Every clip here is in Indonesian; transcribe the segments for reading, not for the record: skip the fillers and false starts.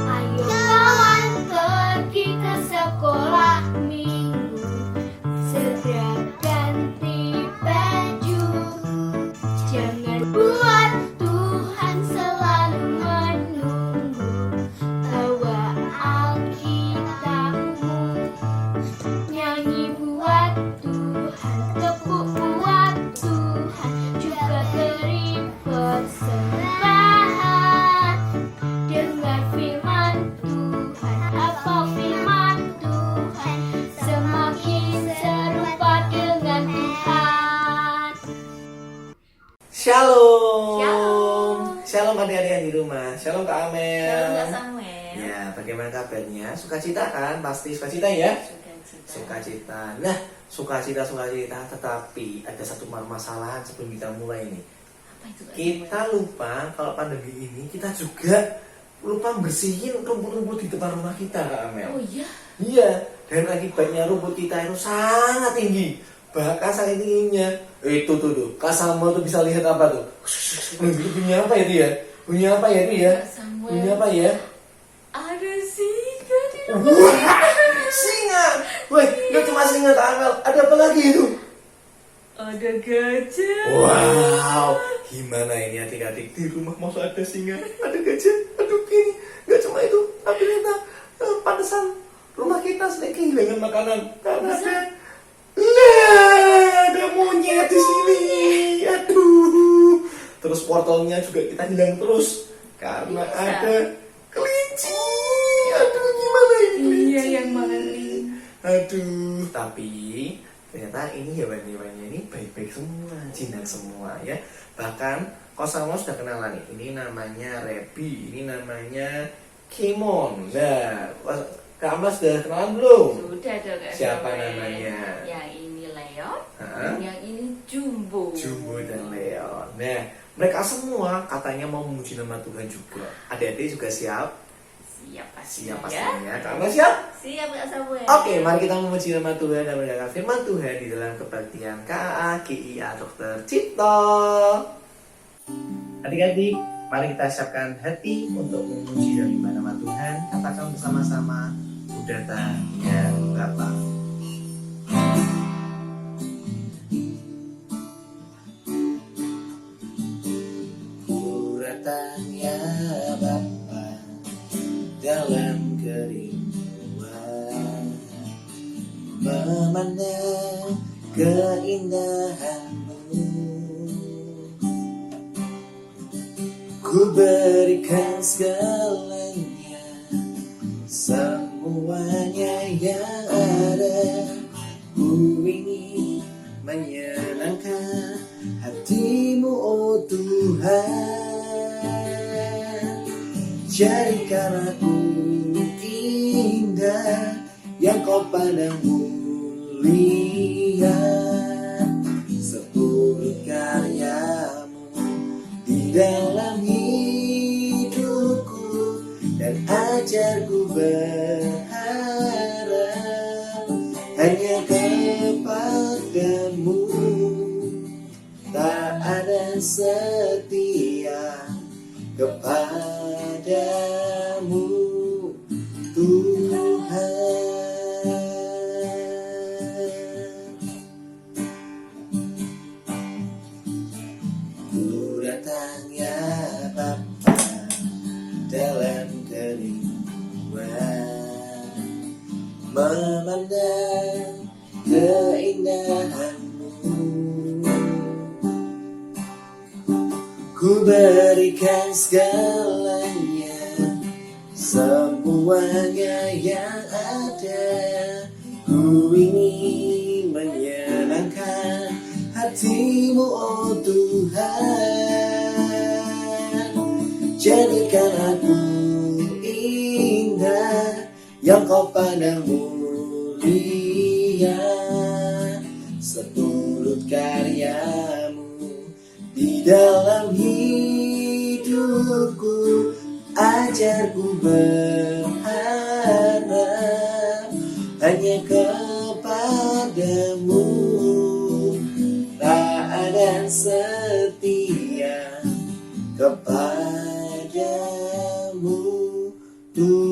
Ayo kawan pergi ke sekolah minggu, segera ganti baju. Jangan buat Tuhan selalu menunggu. Bawa Alkitabmu, nyanyi buat Tuhan, tepuk buat Tuhan, juga beri persembahan. Dengar firman Tuhan, hafal firman Tuhan, semakin serupa dengan Tuhan. Shalom. Shalom. Shalom adik-adik yang di rumah. Shalom Kak Amel. Shalom Kak Samuel. Ya, bagaimana kabarnya? Sukacita kan? Pasti sukacita ya? Sukacita. Sukacita. Nah, sukacita, tetapi ada satu permasalahan sebelum kita mulai nih. Apa itu Kak Kita lupa kalau pandemi ini kita juga lupa bersihin rumput-rumput di depan rumah kita, Kak Amel. Samuel? Oh iya. Iya, dan akibatnya rumput kita itu sangat tinggi. Bahkan saking tingginya, itu tuh, Kak Samuel tuh bisa lihat apa tuh? Bunyi apa itu ya? Bunyi apa ya itu ya? Kak Samuel. Bunyi apa ya? Ada singa di rumah. Wah, singa! Woi, gak cuma singa Kak Amel, ada apa lagi itu? Ada gajah. Wow, gimana ini adik-adik di rumah masa ada singa, ada gajah, aduh gini. Gak cuma itu, tapi ternyata pantesan rumah kita sedang kehilangan makanan karena ada monyet di sini. Aduh. Terus portalnya juga kita hilang terus karena Bisa. ada kelinci. Aduh, gimana ini kelinci? Iya, yang maling. Aduh, tapi ternyata ini hewan-hewannya ini baik-baik semua, jinak semua ya. Bahkan Kosama sudah kenalan nih. Ini namanya Rebi, ini namanya Kimon. Nah, Kak Amel sudah kenalan belum? Sudah dong Kak Siapa Samuel. namanya? Yang ini Leon, Hah? yang ini Jumbo. Jumbo dan Leon. Nah, mereka semua katanya mau memuji nama Tuhan juga. Adik-adik juga siap? Siap pastinya. Siap pastinya. Kak Amel siap? Siap Kak Samuel. Oke, mari kita memuji nama Tuhan dan mendengar firman Tuhan di dalam kebaktian KA GIA Dr. Cipto. Adik-adik, mari kita siapkan hati untuk memuji dan menyembah nama Tuhan. Katakan bersama-sama, Ku datang ya Bapa. Ku datang ya Bapa dalam kerinduan, memandang keindahan-Mu. Ku berikan segalanya, semuanya yang ada. Ku ingin menyenangkan hati-Mu, oh Tuhan. Jadikan aku indah yang Kau pandang mulia. Sepuluh karya-Mu di dalam hidupku, dan ajarku berharap hanya kepada-Mu. Tak ada setia kepada-Mu, Tuhan. Ku datang ya Bapa dalam kerinduan, memandang keindahan-Mu. Ku berikan segalanya, semuanya yang ada. Ku ingin menyenangkan hati-Mu, oh Tuhan. Jadikan aku indah yang Kau pandang mulia. Seturut karya-Mu di dalam hidupku, ajarku berharap hanya kepadamu Tuhan.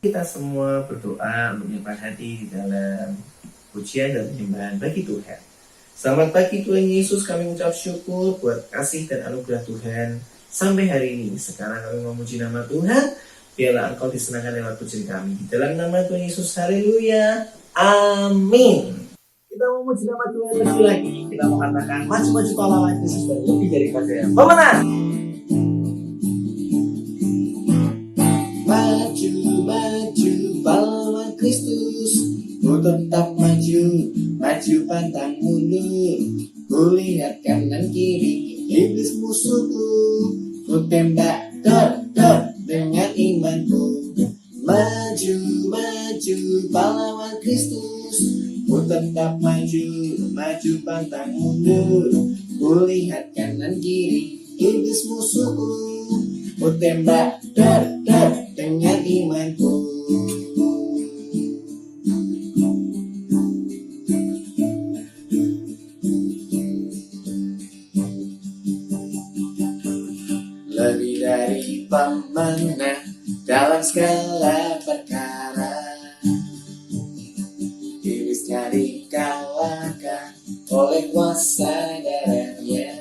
Kita semua berdoa untuk menyimpan hati di dalam pujian dan penyembahan bagi Tuhan. Selamat pagi Tuhan Yesus, kami ucap syukur buat kasih dan anugerah Tuhan sampai hari ini. Sekarang kami memuji nama Tuhan, biarlah Engkau disenangkan lewat pujian kami. Di dalam nama Tuhan Yesus, haleluya, amin. Kita memuji nama Tuhan lagi. Kita mau katakan maju-maju pahlawan Yesus dan lebih daripada pemenang. Maju-maju pahlawan Kristus, ku tetap maju, maju pantang mundur. Ku lihat kanan kiri iblis musuhku, ku tembak dor-dor dengan imanku. Maju-maju pahlawan Kristus, ku tetap maju, maju pantang mundur. Ku lihat kanan kiri iblis musuhku, ku tembak dor-dor dengan imanku. Lebih dari pemenang dalam segala perkara, iblisnya dikalahkan oleh kuasa darahnya.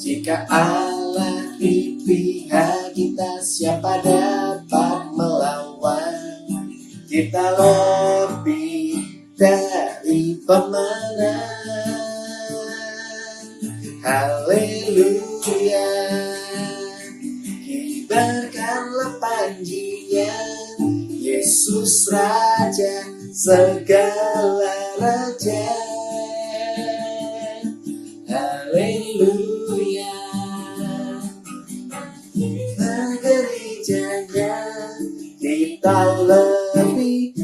Jika Allah di pihak kita, siapa dapat melawan? Kita lebih dari pemenang. Haleluya, kibarkanlah panjinya, Yesus Raja segala raja. Haleluya, gerejanya kita lebih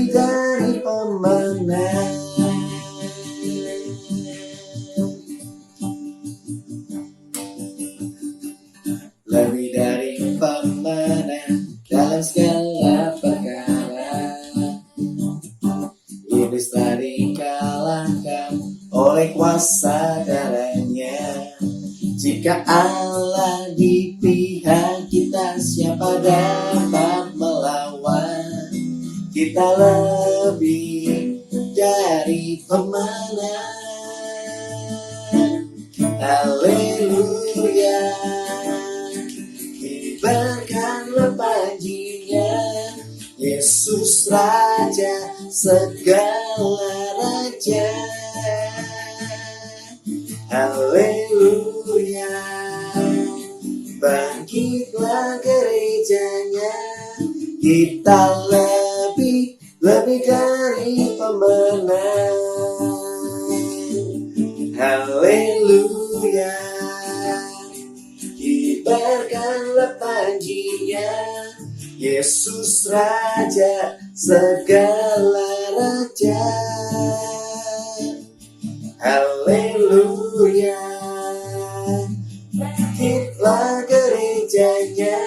dari pemenang. Lebih dari pemenang dalam segala perkara, iblis telah dikalahkan oleh kuasa darahnya. Jika Allah di pihak kita, siapa dapat melawan? Kita lebih dari pemenang. Haleluya, kibarkanlah panjinya, Yesus Raja segala raja. Haleluya, bangkitlah gerejanya, kita lebih dari pemenang. Haleluya, kibarkanlah panjinya, Yesus Raja segala raja. Haleluya, bangkitlah gerejanya,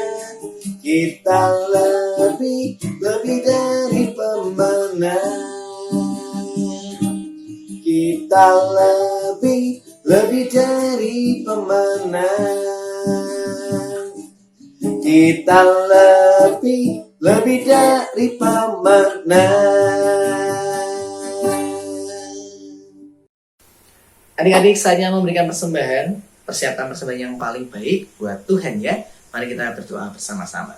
kita lebih dari pemenang. Kita lebih dari pemenang. Kita lebih dari pemenang. Adik-adik, saatnya memberikan persembahan, persiapkan persembahan yang paling baik buat Tuhan ya. Mari kita berdoa bersama-sama.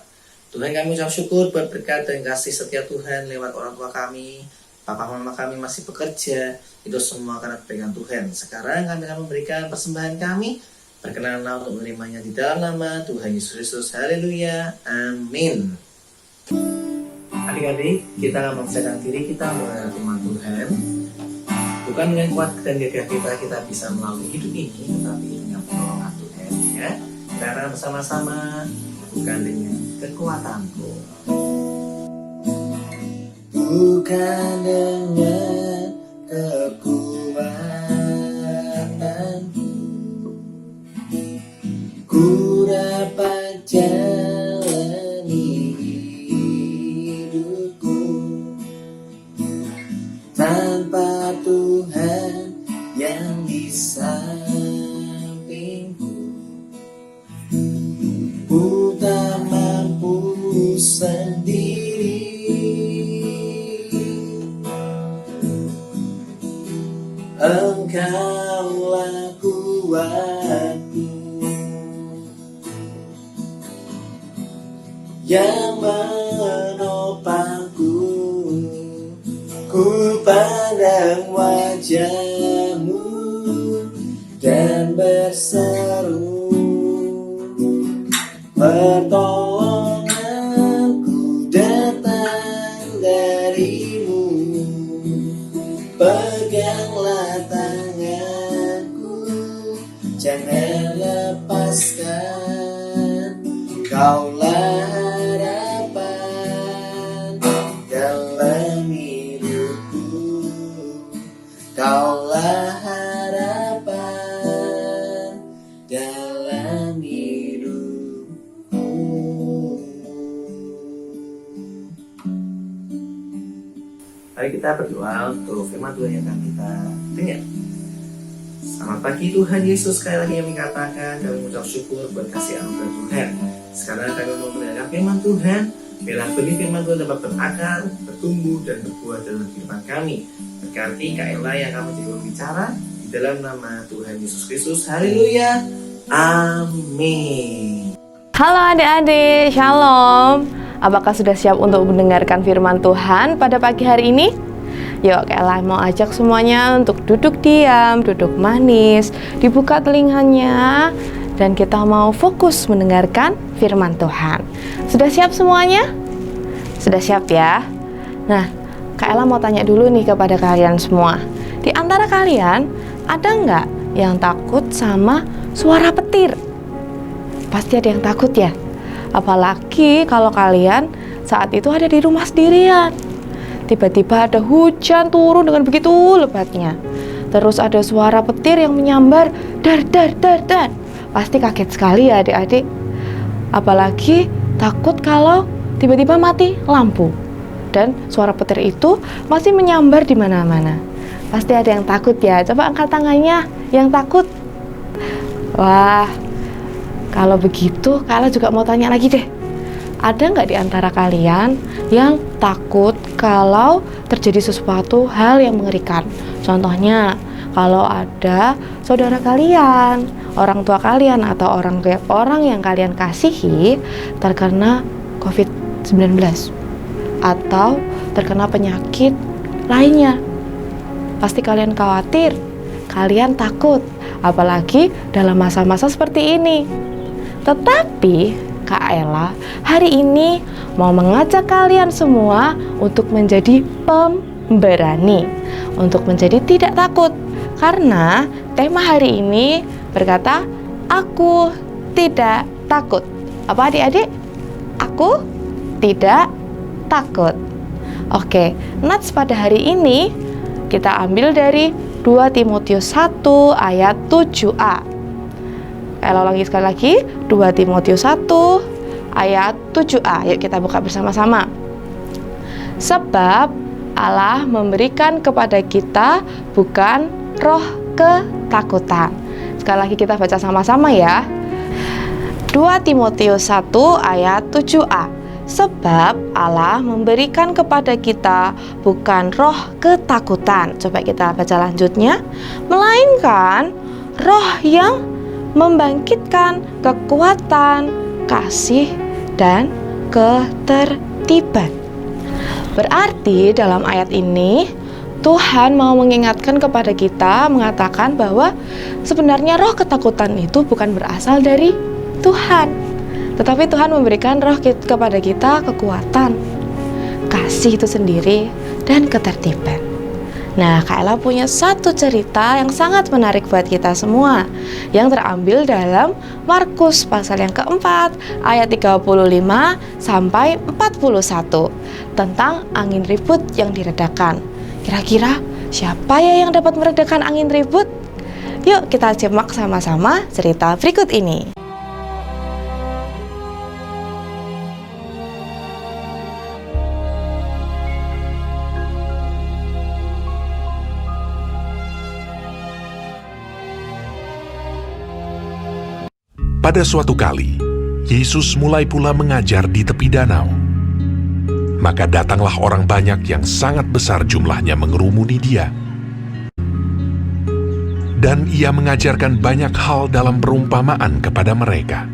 Tuhan, kami ucap syukur buat berkat dan kasih setia Tuhan lewat orang tua kami, papa mama kami masih bekerja, itu semua karena kebaikan Tuhan. Sekarang kami akan memberikan persembahan kami, berkenanlah untuk menerimanya di dalam nama Tuhan Yesus Kristus. Haleluya, amin. Adik-adik, kita akan mempersiapkan diri kita mengenal firman Tuhan. Bukan dengan kuat dan gagah kita bisa melalui hidup ini, tetapi dengan pertolongan Tuhan ya. Karena bersama-sama, bukan dengan kekuatanku, bukan dengan kekuatanku, ku dapat jalani hidupku sampingku, ku tak mampu sendiri. Engkaulah kuatku yang menopangku, ku pandang wajah-Mu dan berseru, pertolonganku datang dari-Mu, peganglah tanganku, jangan lepaskan, Kaulah harapan dalam hidupku, Kaulah harapan dalam hidupku. Mari kita berdoa untuk firman Tuhan yang akan kita dengar. Selamat pagi Tuhan Yesus, sekali lagi kami katakan kami mengucap syukur buat kasih anugerah Tuhan. Sekarang kami mau mendengar firman Tuhan. Biarlah benih firman Tuhan dapat berakar, bertumbuh dan berbuah dalam kehidupan kami. Berkati Kak Ella yang akan menjadi pembicara di dalam nama Tuhan Yesus Kristus. Haleluya. Amin. Halo adik-adik, shalom. Apakah sudah siap untuk mendengarkan firman Tuhan pada pagi hari ini? Yuk, Kak Ella mau ajak semuanya untuk duduk diam, duduk manis, dibuka telinganya, dan kita mau fokus mendengarkan firman Tuhan. Sudah siap semuanya? Sudah siap ya? Nah, Kak Ella mau tanya dulu nih kepada kalian semua. Di antara kalian, ada nggak yang takut sama suara petir? Pasti ada yang takut ya? Apalagi kalau kalian saat itu ada di rumah sendirian. Tiba-tiba ada hujan turun dengan begitu lebatnya. Terus ada suara petir yang menyambar, dar dar dar dar. Pasti kaget sekali ya adik-adik. Apalagi takut kalau tiba-tiba mati lampu. Dan suara petir itu masih menyambar di mana-mana. Pasti ada yang takut ya. Coba angkat tangannya yang takut. Wah, kalau begitu Kak Ella juga mau tanya lagi deh. Ada nggak di antara kalian yang takut kalau terjadi sesuatu hal yang mengerikan? Contohnya, kalau ada saudara kalian, orang tua kalian, atau orang yang kalian kasihi terkena COVID-19 atau terkena penyakit lainnya. Pasti kalian khawatir, kalian takut, apalagi dalam masa-masa seperti ini. Tetapi Kak Ella hari ini mau mengajak kalian semua untuk menjadi pemberani, untuk menjadi tidak takut. Karena tema hari ini berkata, aku tidak takut. Apa adik-adik? Aku tidak takut. Oke, nats pada hari ini kita ambil dari 2 Timotius 1 ayat 7a. Ella ulangi sekali lagi, 2 Timotius 1 ayat 7a. Yuk kita buka bersama-sama. Sebab Allah memberikan kepada kita bukan roh ketakutan. Sekali lagi kita baca sama-sama ya. 2 Timotius 1 ayat 7a. Sebab Allah memberikan kepada kita bukan roh ketakutan. Coba kita baca lanjutnya. Melainkan roh yang membangkitkan kekuatan, kasih, dan ketertiban. Berarti dalam ayat ini Tuhan mau mengingatkan kepada kita, mengatakan bahwa sebenarnya roh ketakutan itu bukan berasal dari Tuhan, tetapi Tuhan memberikan roh kepada kita kekuatan, kasih itu sendiri, dan ketertiban. Nah, Kak Ella punya satu cerita yang sangat menarik buat kita semua, yang terambil dalam Markus pasal yang keempat ayat 35 sampai 41 tentang angin ribut yang diredakan. Kira-kira siapa ya yang dapat meredakan angin ribut? Yuk kita simak sama-sama cerita berikut ini. Pada suatu kali, Yesus mulai pula mengajar di tepi danau. Maka datanglah orang banyak yang sangat besar jumlahnya mengerumuni dia. Dan ia mengajarkan banyak hal dalam perumpamaan kepada mereka.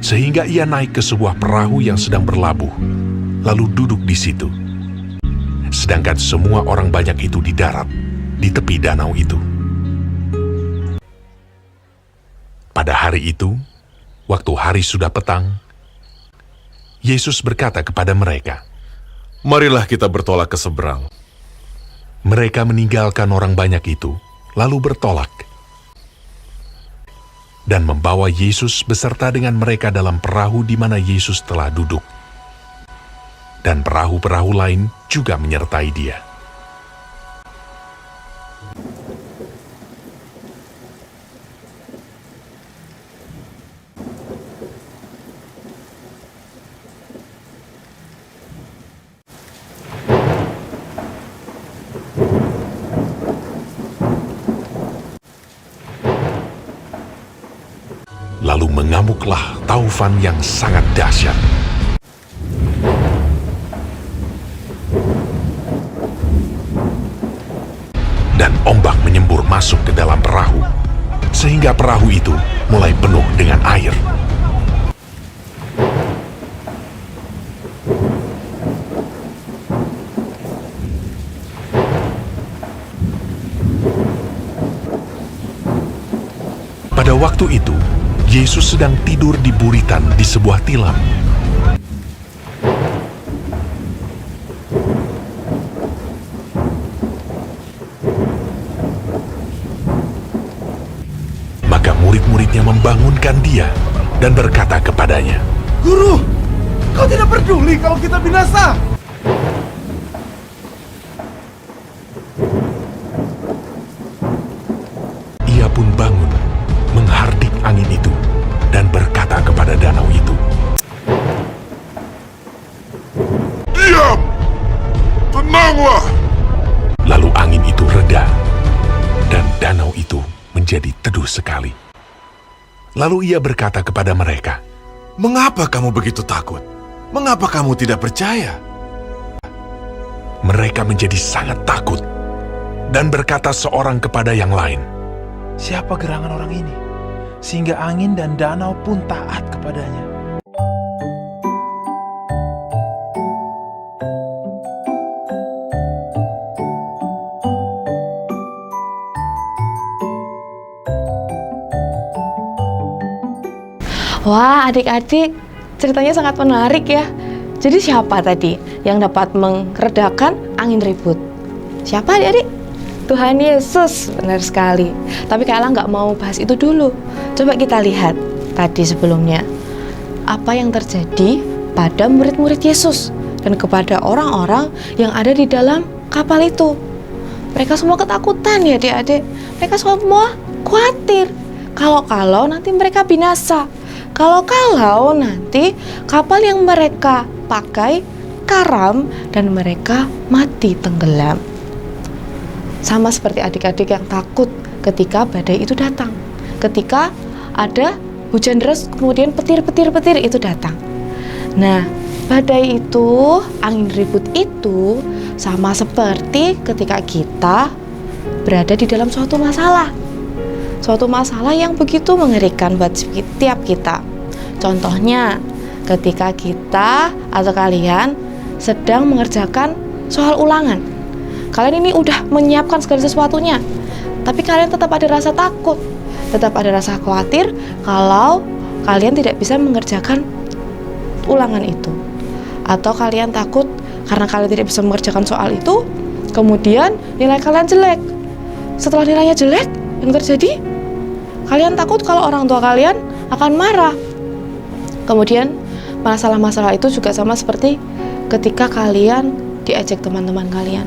Sehingga ia naik ke sebuah perahu yang sedang berlabuh, lalu duduk di situ. Sedangkan semua orang banyak itu di darat, di tepi danau itu. Pada hari itu, waktu hari sudah petang, Yesus berkata kepada mereka, "Marilah kita bertolak ke seberang." Mereka meninggalkan orang banyak itu, lalu bertolak. Dan membawa Yesus beserta dengan mereka dalam perahu di mana Yesus telah duduk. Dan perahu-perahu lain juga menyertai dia. Lalu mengamuklah taufan yang sangat dahsyat. Dan ombak menyembur masuk ke dalam perahu, sehingga perahu itu mulai penuh dengan air. Pada waktu itu, Yesus sedang tidur di buritan di sebuah tilam. Maka murid-muridnya membangunkan dia dan berkata kepadanya, "Guru, kau tidak peduli kalau kita binasa?" Ia pun bangun, menghardik angin itu, dan berkata kepada danau itu, "Diam! Tenanglah!" Lalu angin itu reda, dan danau itu menjadi teduh sekali. Lalu ia berkata kepada mereka, "Mengapa kamu begitu takut? Mengapa kamu tidak percaya?" Mereka menjadi sangat takut, dan berkata seorang kepada yang lain, Siapa gerangan orang ini, sehingga angin dan danau pun taat kepadanya? Wah, adik-adik, ceritanya sangat menarik ya. Jadi siapa tadi yang dapat meredakan angin ribut? Siapa adik-adik? Tuhan Yesus, benar sekali. Tapi Kak Ella nggak mau bahas itu dulu. Coba kita lihat tadi sebelumnya. Apa yang terjadi pada murid-murid Yesus dan kepada orang-orang yang ada di dalam kapal itu. Mereka semua ketakutan ya adik-adik. Mereka semua khawatir. Kalau nanti mereka binasa. Kalau nanti kapal yang mereka pakai karam dan mereka mati tenggelam. Sama seperti adik-adik yang takut ketika badai itu datang. Ketika ada hujan deras kemudian petir-petir itu datang. Nah, badai itu, angin ribut itu sama seperti ketika kita berada di dalam suatu masalah. Suatu masalah yang begitu mengerikan buat setiap kita. Contohnya, ketika kita atau kalian sedang mengerjakan soal ulangan. Kalian ini udah menyiapkan segala sesuatunya, tapi kalian tetap ada rasa takut, tetap ada rasa khawatir kalau kalian tidak bisa mengerjakan ulangan itu. Atau kalian takut karena kalian tidak bisa mengerjakan soal itu, kemudian nilai kalian jelek. Setelah nilainya jelek, yang terjadi? Kalian takut kalau orang tua kalian akan marah. Kemudian masalah-masalah itu juga sama seperti ketika kalian diajak teman-teman kalian.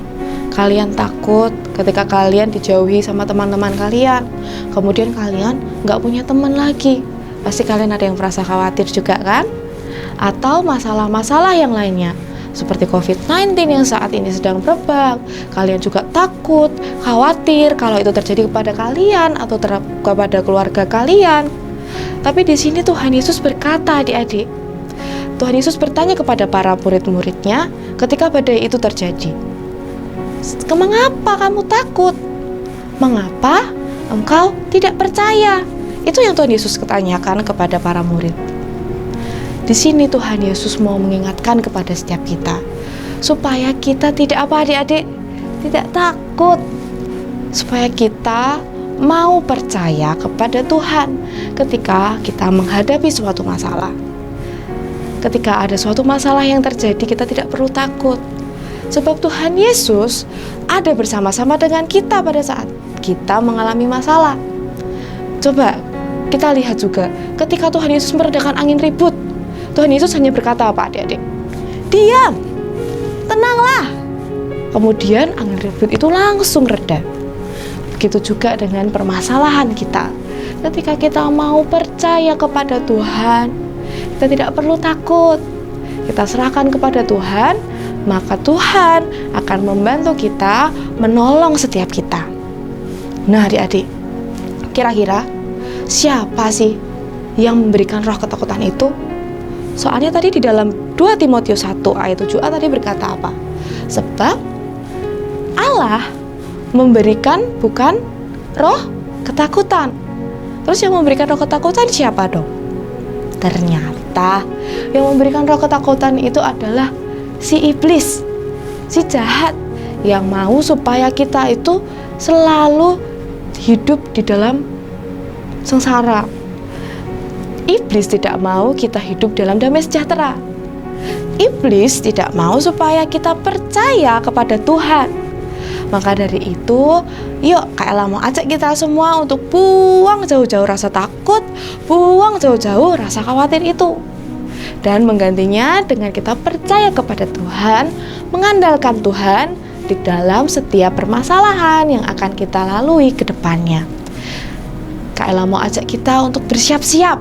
Kalian takut ketika kalian dijauhi sama teman-teman kalian. Kemudian kalian nggak punya teman lagi. Pasti kalian ada yang merasa khawatir juga kan? Atau masalah-masalah yang lainnya. seperti COVID-19 yang saat ini sedang merebak. Kalian juga takut, khawatir kalau itu terjadi kepada kalian atau kepada keluarga kalian. Tapi di sini Tuhan Yesus berkata, adik-adik, Tuhan Yesus bertanya kepada para murid-muridnya ketika badai itu terjadi, "Mengapa kamu takut? Mengapa engkau tidak percaya?" Itu yang Tuhan Yesus tanyakan kepada para murid. Di sini Tuhan Yesus mau mengingatkan kepada setiap kita supaya kita tidak apa, adik-adik? Tidak takut. Supaya kita mau percaya kepada Tuhan ketika kita menghadapi suatu masalah. Ketika ada suatu masalah yang terjadi, kita tidak perlu takut. Sebab Tuhan Yesus ada bersama-sama dengan kita pada saat kita mengalami masalah. Coba kita lihat juga ketika Tuhan Yesus meredakan angin ribut, Tuhan Yesus hanya berkata apa, adik-adik? "Diam, tenanglah." Kemudian angin ribut itu langsung reda. Begitu juga dengan permasalahan kita. Ketika kita mau percaya kepada Tuhan, kita tidak perlu takut. Kita serahkan kepada Tuhan, maka Tuhan akan membantu kita, menolong setiap kita. Nah, adik-adik, kira-kira siapa sih yang memberikan roh ketakutan itu? Soalnya tadi di dalam 2 Timotius 1 ayat 7a tadi berkata apa? Sebab Allah memberikan bukan roh ketakutan. Terus yang memberikan roh ketakutan siapa dong? Ternyata yang memberikan roh ketakutan itu adalah si iblis, si jahat, yang mau supaya kita itu selalu hidup di dalam sengsara. Iblis tidak mau kita hidup dalam damai sejahtera. Iblis tidak mau supaya kita percaya kepada Tuhan. Maka dari itu, yuk Kak Ella mau ajak kita semua untuk buang jauh-jauh rasa takut, buang jauh-jauh rasa khawatir itu. Dan menggantinya dengan kita percaya kepada Tuhan, mengandalkan Tuhan di dalam setiap permasalahan yang akan kita lalui ke depannya. Kak Ella mau ajak kita untuk bersiap-siap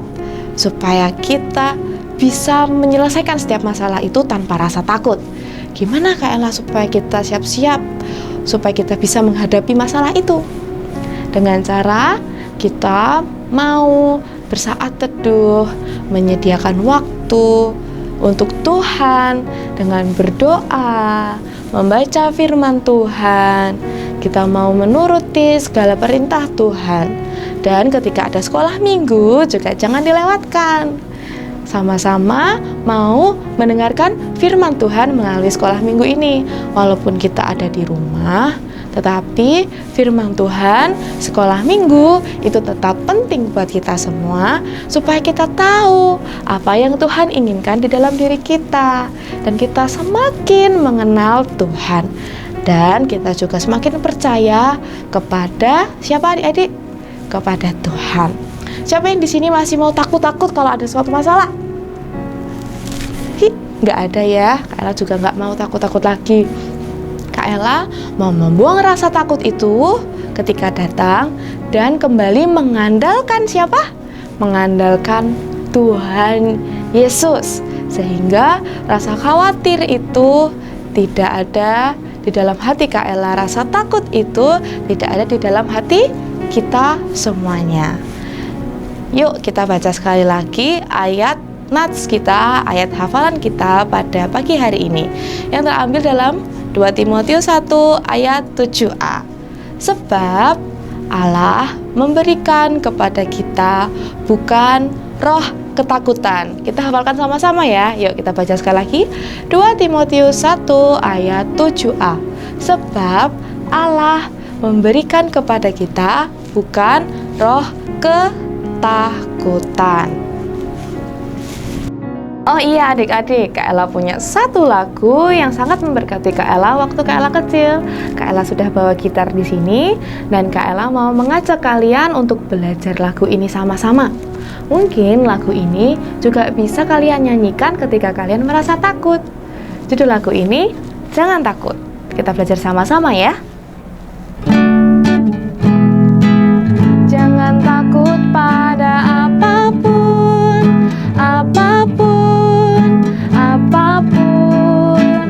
supaya kita bisa menyelesaikan setiap masalah itu tanpa rasa takut. Gimana Kak Ella supaya kita siap-siap, supaya kita bisa menghadapi masalah itu? Dengan cara kita mau bersaat teduh, menyediakan waktu untuk Tuhan dengan berdoa, membaca firman Tuhan. Kita mau menuruti segala perintah Tuhan. Dan ketika ada sekolah minggu juga jangan dilewatkan. Sama-sama mau mendengarkan firman Tuhan melalui sekolah minggu ini. Walaupun kita ada di rumah, tetapi firman Tuhan sekolah minggu itu tetap penting buat kita semua, supaya kita tahu apa yang Tuhan inginkan di dalam diri kita, dan kita semakin mengenal Tuhan, dan kita juga semakin percaya kepada siapa, adik-adik? Kepada Tuhan. Siapa yang di sini masih mau takut-takut kalau ada suatu masalah? Nggak ada ya. Kak Ella juga nggak mau takut-takut lagi. Kak Ella mau membuang rasa takut itu ketika datang dan kembali mengandalkan siapa? Mengandalkan Tuhan Yesus. Sehingga rasa khawatir itu tidak ada di dalam hati Kak Ella. Rasa takut itu tidak ada di dalam hati kita semuanya. Yuk kita baca sekali lagi ayat nats kita, ayat hafalan kita pada pagi hari ini yang terambil dalam 2 Timotius 1 ayat 7a. Sebab Allah memberikan kepada kita bukan roh ketakutan. Kita hafalkan sama-sama ya. Yuk kita baca sekali lagi 2 Timotius 1 ayat 7a. Sebab Allah memberikan kepada kita bukan roh ketakutan. Oh iya adik-adik, Kak Ella punya satu lagu yang sangat memberkati Kak Ella waktu Kak Ella kecil. Kak Ella sudah bawa gitar di sini dan Kak Ella mau mengajak kalian untuk belajar lagu ini sama-sama. Mungkin lagu ini juga bisa kalian nyanyikan ketika kalian merasa takut. Judul lagu ini, Jangan Takut. Kita belajar sama-sama ya. Jangan takut pada apapun, apapun, apapun.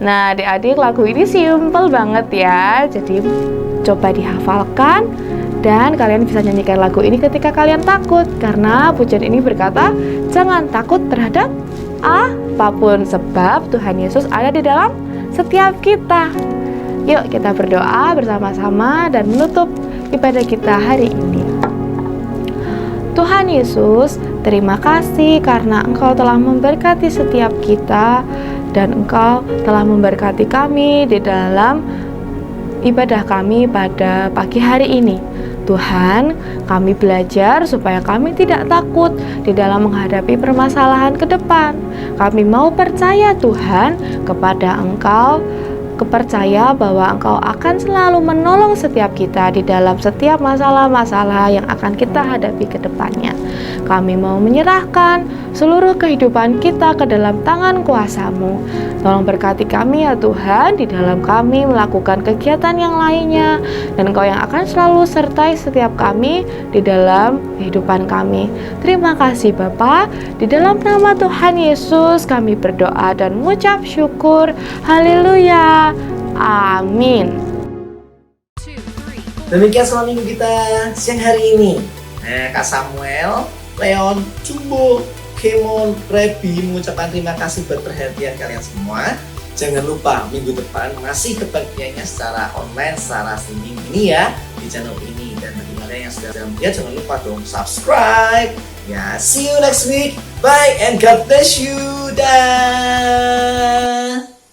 Nah, adik-adik, lagu ini simple banget ya. Jadi coba dihafalkan dan kalian bisa nyanyikan lagu ini ketika kalian takut. Karena pujian ini berkata, jangan takut terhadap apapun, sebab Tuhan Yesus ada di dalam setiap kita. Yuk kita berdoa bersama-sama dan menutup ibadah kita hari ini. Tuhan Yesus, terima kasih karena Engkau telah memberkati setiap kita dan Engkau telah memberkati kami di dalam ibadah kami pada pagi hari ini. Tuhan, kami belajar supaya kami tidak takut di dalam menghadapi permasalahan ke depan. Kami mau percaya Tuhan kepada Engkau, kepercaya bahwa Engkau akan selalu menolong setiap kita di dalam setiap masalah-masalah yang akan kita hadapi ke depannya. Kami mau menyerahkan seluruh kehidupan kita ke dalam tangan kuasa-Mu. Tolong berkati kami ya Tuhan, di dalam kami melakukan kegiatan yang lainnya, dan Engkau yang akan selalu sertai setiap kami di dalam kehidupan kami. Terima kasih Bapa, di dalam nama Tuhan Yesus kami berdoa dan mengucap syukur. Haleluya. Amin. Demikian selama minggu kita siang hari ini. Nah, Kak Samuel, Leon, Jumbo, Kemon, Rebi mengucapkan terima kasih buat perhatian kalian semua. Jangan lupa minggu depan masih kebagiannya secara online, secara streaming ini ya, di channel ini. Dan bagi kalian yang sudah melihat, jangan lupa dong subscribe. Ya, see you next week. Bye and God bless you. Dah.